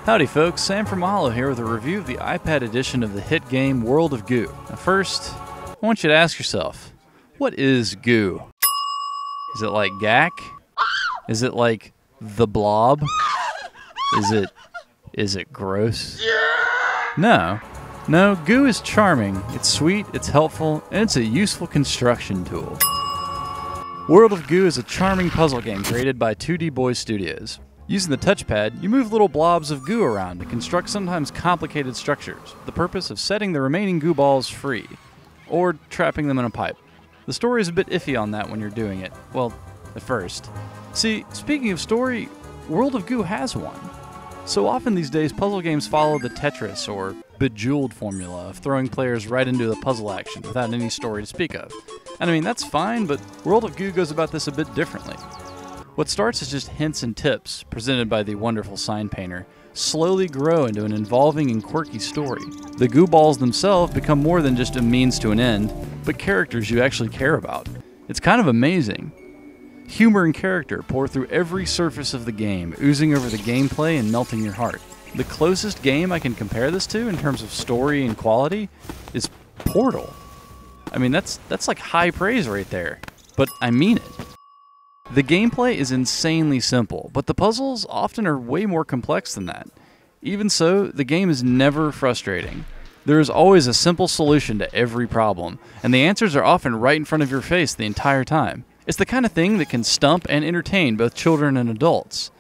Howdy folks, Sam from Mahalo here with a review of the iPad edition of the hit game World of Goo. Now first, I want you to ask yourself, what is goo? Is it like gack? Is it like the blob? Is it gross? No, goo is charming, it's sweet, it's helpful, and it's a useful construction tool. World of Goo is a charming puzzle game created by 2D Boys Studios. Using the touchpad, you move little blobs of goo around to construct sometimes complicated structures, with the purpose of setting the remaining goo balls free, or trapping them in a pipe. The story is a bit iffy on that when you're doing it, well, at first. See, speaking of story, World of Goo has one. So often these days, puzzle games follow the Tetris or Bejeweled formula of throwing players right into the puzzle action without any story to speak of. And I mean, that's fine, but World of Goo goes about this a bit differently. What starts as just hints and tips, presented by the wonderful sign painter, slowly grow into an involving and quirky story. The goo balls themselves become more than just a means to an end, but characters you actually care about. It's kind of amazing. Humor and character pour through every surface of the game, oozing over the gameplay and melting your heart. The closest game I can compare this to in terms of story and quality is Portal. I mean, that's like high praise right there, but I mean it. The gameplay is insanely simple, but the puzzles often are way more complex than that. Even so, the game is never frustrating. There is always a simple solution to every problem, and the answers are often right in front of your face the entire time. It's the kind of thing that can stump and entertain both children and adults.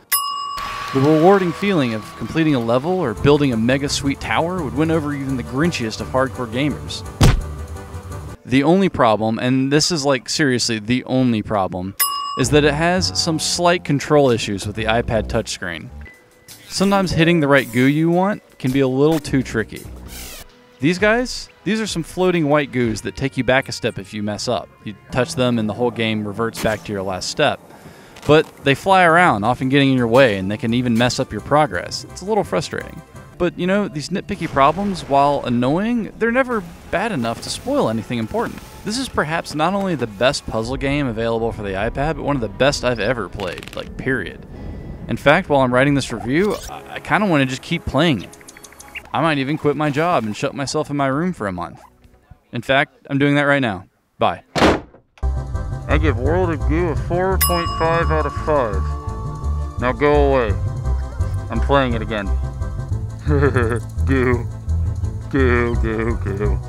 The rewarding feeling of completing a level or building a mega sweet tower would win over even the grinchiest of hardcore gamers. The only problem, and this is like seriously the only problem, is that it has some slight control issues with the iPad touchscreen. Sometimes hitting the right goo you want can be a little too tricky. These are some floating white goos that take you back a step if you mess up. You touch them and the whole game reverts back to your last step. But they fly around, often getting in your way, and they can even mess up your progress. It's a little frustrating. But you know, these nitpicky problems, while annoying, they're never bad enough to spoil anything important. This is perhaps not only the best puzzle game available for the iPad, but one of the best I've ever played, like period. In fact, while I'm writing this review, I kind of want to just keep playing it. I might even quit my job and shut myself in my room for a month. In fact, I'm doing that right now. Bye. I give World of Goo a 4.5 out of 5. Now go away. I'm playing it again. Goo. Goo, goo, goo.